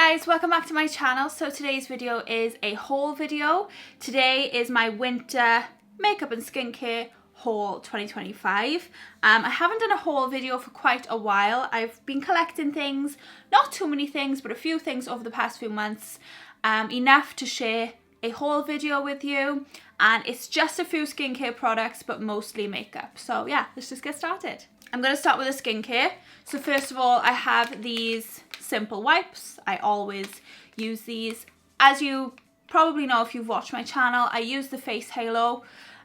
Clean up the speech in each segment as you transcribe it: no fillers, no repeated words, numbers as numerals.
guys, welcome back to my channel. So today's video is a haul video. Today is my winter makeup and skincare haul 2025. I haven't done a haul video for quite a while. I've been collecting things, not too many things, but a few things over the past few months, enough to share a haul video with you. And it's just a few skincare products, but mostly makeup. So yeah, let's just get started. I'm going to start with the skincare. So first of all, I have these simple wipes. I always use these. As you probably know if you've watched my channel, I use the face halo,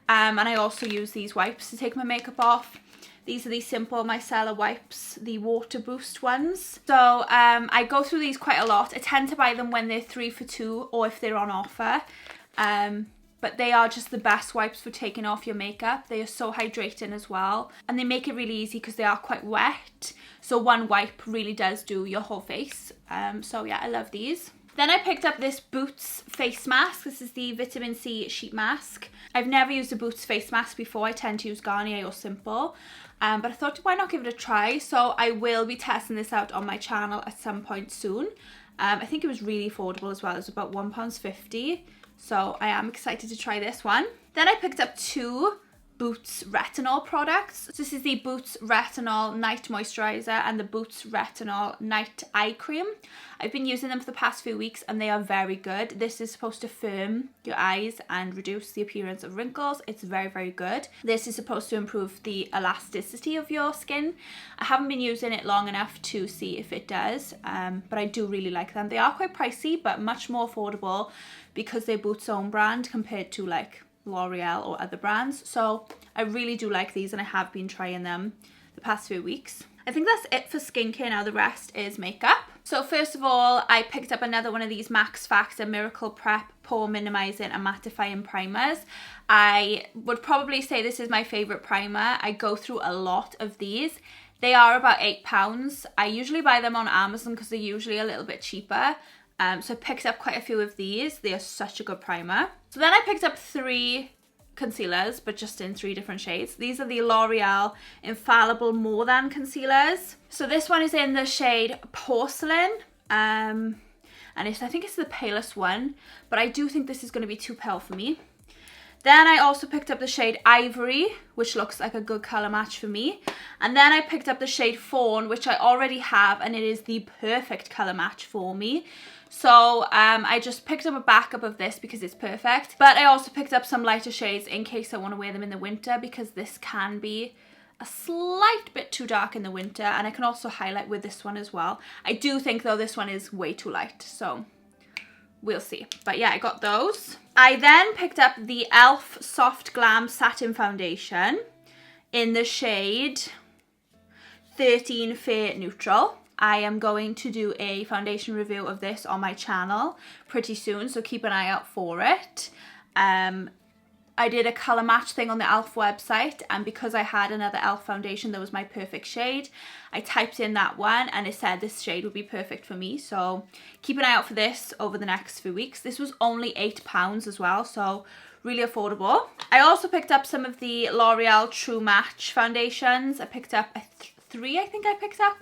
and I also use these wipes to take my makeup off. These are the simple micellar wipes, the water boost ones. So I go through these quite a lot. I tend to buy them when they're 3 for 2 or if they're on offer. But they are just the best wipes for taking off your makeup. They are so hydrating as well. And they make it really easy because they are quite wet. So one wipe really does do your whole face. So yeah, I love these. Then I picked up this Boots face mask. This is the vitamin C sheet mask. I've never used a Boots face mask before. I tend to use Garnier or Simple. But I thought, why not give it a try? So I will be testing this out on my channel at some point soon. I think it was really affordable as well. It was about £1.50. So I am excited to try this one. Then I picked up two Boots Retinol products. So this is the Boots Retinol Night Moisturiser and the Boots Retinol Night Eye Cream. I've been using them for the past few weeks and they are very good. This is supposed to firm your eyes and reduce the appearance of wrinkles. It's very, very good. This is supposed to improve the elasticity of your skin. I haven't been using it long enough to see if it does, but I do really like them. They are quite pricey, but much more affordable because they're Boots' own brand compared to like L'Oreal or other brands. So I really do like these and I have been trying them the past few weeks. I think that's it for skincare now. The rest is makeup. So first of all, I picked up another one of these Max Factor Miracle Prep Pore Minimizing and Mattifying Primers. I would probably say this is my favourite primer. I go through a lot of these. They are about £8. I usually buy them on Amazon because they're usually a little bit cheaper. So I picked up quite a few of these. They are such a good primer. So then I picked up 3 concealers, but just in 3 different shades. These are the L'Oreal Infallible More Than concealers. So this one is in the shade Porcelain. And I think it's the palest one, but I do think this is going to be too pale for me. Then I also picked up the shade Ivory, which looks like a good colour match for me. And then I picked up the shade Fawn, which I already have, and it is the perfect colour match for me. So I just picked up a backup of this because it's perfect. But I also picked up some lighter shades in case I want to wear them in the winter because this can be a slight bit too dark in the winter. And I can also highlight with this one as well. I do think though this one is way too light, so we'll see. But yeah, I got those. I then picked up the e.l.f. Soft Glam Satin Foundation in the shade 13 Fair Neutral. I am going to do a foundation review of this on my channel pretty soon, so keep an eye out for it. I did a colour match thing on the e.l.f. website, and because I had another e.l.f. foundation that was my perfect shade, I typed in that one and it said this shade would be perfect for me. So keep an eye out for this over the next few weeks. This was only £8 as well, so really affordable. I also picked up some of the L'Oreal True Match foundations. I picked up 3, I think I picked up.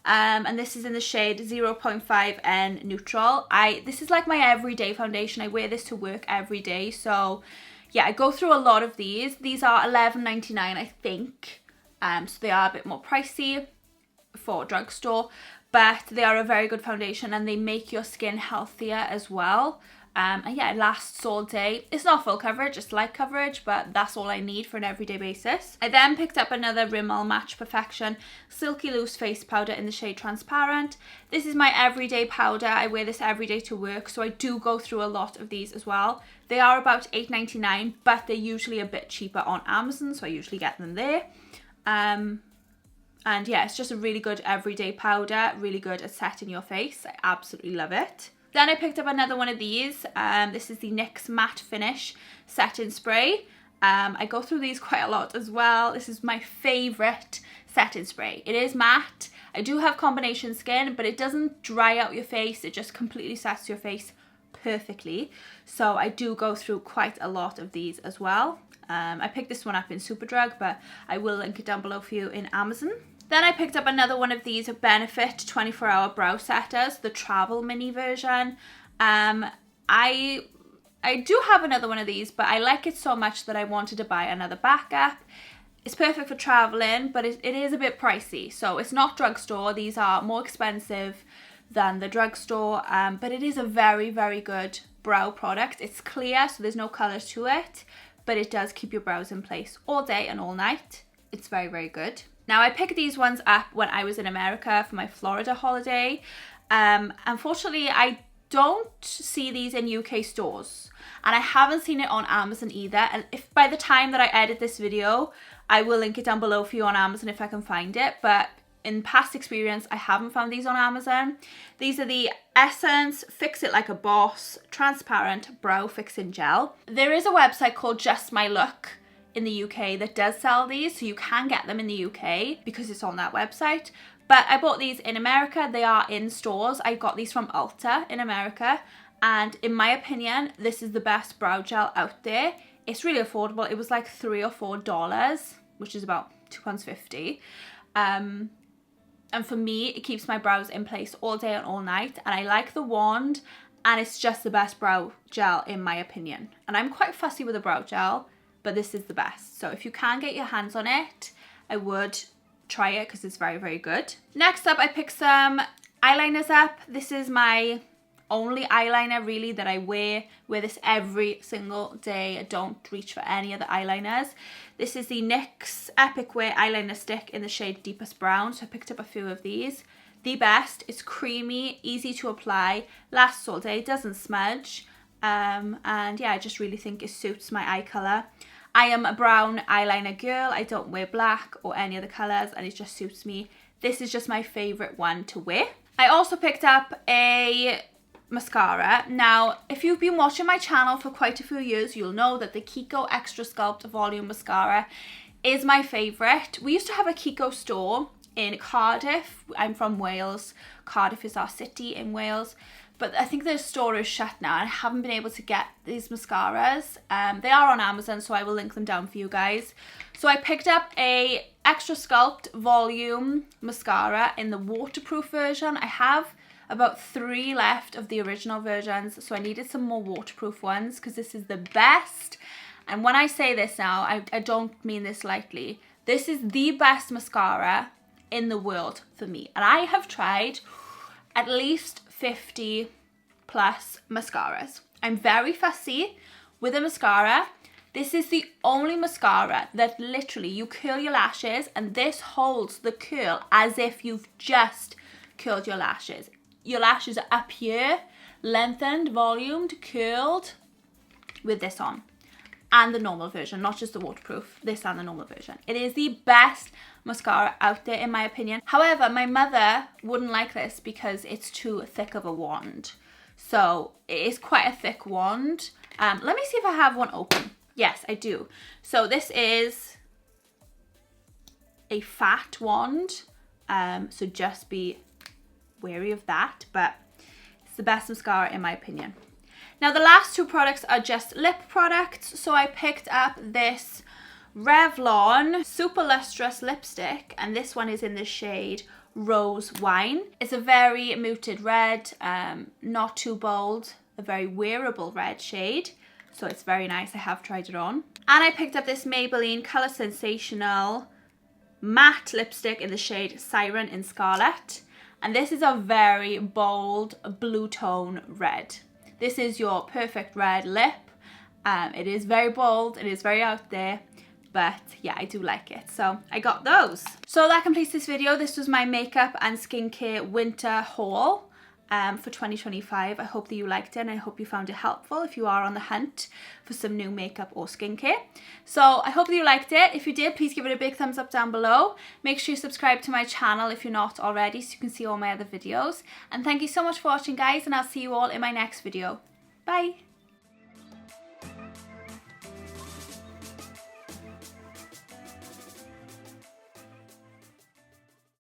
And this is in the shade 0.5N Neutral. This is like my everyday foundation. I wear this to work every day. So yeah, I go through a lot of these. These are £11.99, I think. So they are a bit more pricey for a drugstore, but they are a very good foundation and they make your skin healthier as well. And yeah, it lasts all day. It's not full coverage, it's light coverage, but that's all I need for an everyday basis. I then picked up another Rimmel Match Perfection Silky Loose Face Powder in the shade Transparent. This is my everyday powder. I wear this every day to work, so I do go through a lot of these as well. They are about £8.99, but they're usually a bit cheaper on Amazon, so I usually get them there. And yeah, it's just a really good everyday powder, really good at setting your face. I absolutely love it. Then I picked up another one of these. This is the NYX Matte Finish Setting Spray. I go through these quite a lot as well. This is my favourite setting spray. It is matte. I do have combination skin, but it doesn't dry out your face. It just completely sets your face perfectly. So I do go through quite a lot of these as well. I picked this one up in Superdrug, but I will link it down below for you in Amazon. Then I picked up another one of these Benefit 24-hour brow setters, the travel mini version. I do have another one of these, but I like it so much that I wanted to buy another backup. It's perfect for traveling, but it is a bit pricey. So it's not drugstore. These are more expensive than the drugstore, but it is a very, very good brow product. It's clear, so there's no colour to it, but it does keep your brows in place all day and all night. It's very, very good. Now, I picked these ones up when I was in America for my Florida holiday. Unfortunately, I don't see these in UK stores, and I haven't seen it on Amazon either. And if by the time that I edit this video, I will link it down below for you on Amazon if I can find it. But in past experience, I haven't found these on Amazon. These are the Essence Fix It Like a Boss Transparent Brow Fixing Gel. There is a website called Just My Look in the UK that does sell these, so you can get them in the UK because it's on that website. But I bought these in America. They are in stores. I got these from Ulta in America, and in my opinion, this is the best brow gel out there. It's really affordable. It was like $3 or $4, which is about £2.50. And for me, it keeps my brows in place all day and all night, and I like the wand, and it's just the best brow gel in my opinion. And I'm quite fussy with a brow gel, but this is the best. So if you can get your hands on it, I would try it because it's very, very good. Next up, I picked some eyeliners up. This is my only eyeliner really that I wear. Wear this every single day. I don't reach for any other eyeliners. This is the NYX Epic Wear eyeliner stick in the shade Deepest Brown. So I picked up a few of these. The best. It's creamy, easy to apply, lasts all day, doesn't smudge. And yeah, I just really think it suits my eye colour. I am a brown eyeliner girl. I don't wear black or any other colours, and it just suits me. This is just my favourite one to wear. I also picked up a mascara. Now, if you've been watching my channel for quite a few years, you'll know that the Kiko Extra Sculpt Volume Mascara is my favourite. We used to have a Kiko store in Cardiff. I'm from Wales. Cardiff is our city in Wales. But I think the store is shut now, and I haven't been able to get these mascaras. They are on Amazon, so I will link them down for you guys. So I picked up a Extra Sculpt Volume Mascara in the waterproof version. I have about 3 left of the original versions, so I needed some more waterproof ones because this is the best. And when I say this now, I don't mean this lightly. This is the best mascara in the world for me. And I have tried at least 50 plus mascaras. I'm very fussy with a mascara. This is the only mascara that literally you curl your lashes and this holds the curl as if you've just curled your lashes. Your lashes are up here, lengthened, volumed, curled with this on. And the normal version, not just the waterproof, this and the normal version. It is the best mascara out there in my opinion. However, my mother wouldn't like this because it's too thick of a wand. So it is quite a thick wand. Let me see if I have one open. Yes, I do. So this is a fat wand. So just be wary of that, but it's the best mascara in my opinion. Now the last 2 products are just lip products. So I picked up this Revlon Super Lustrous lipstick, and this one is in the shade Rose Wine. It's a very muted red, not too bold, a very wearable red shade. So it's very nice. I have tried it on. And I picked up this Maybelline Colour Sensational matte lipstick in the shade Siren in Scarlet. And this is a very bold blue tone red. This is your perfect red lip. It is very bold, it is very out there, but yeah, I do like it. So I got those. So that completes this video. This was my makeup and skincare winter haul for 2025. I hope that you liked it, and I hope you found it helpful if you are on the hunt for some new makeup or skincare. So I hope that you liked it. If you did, please give it a big thumbs up down below. Make sure you subscribe to my channel if you're not already so you can see all my other videos. And thank you so much for watching, guys, and I'll see you all in my next video. Bye!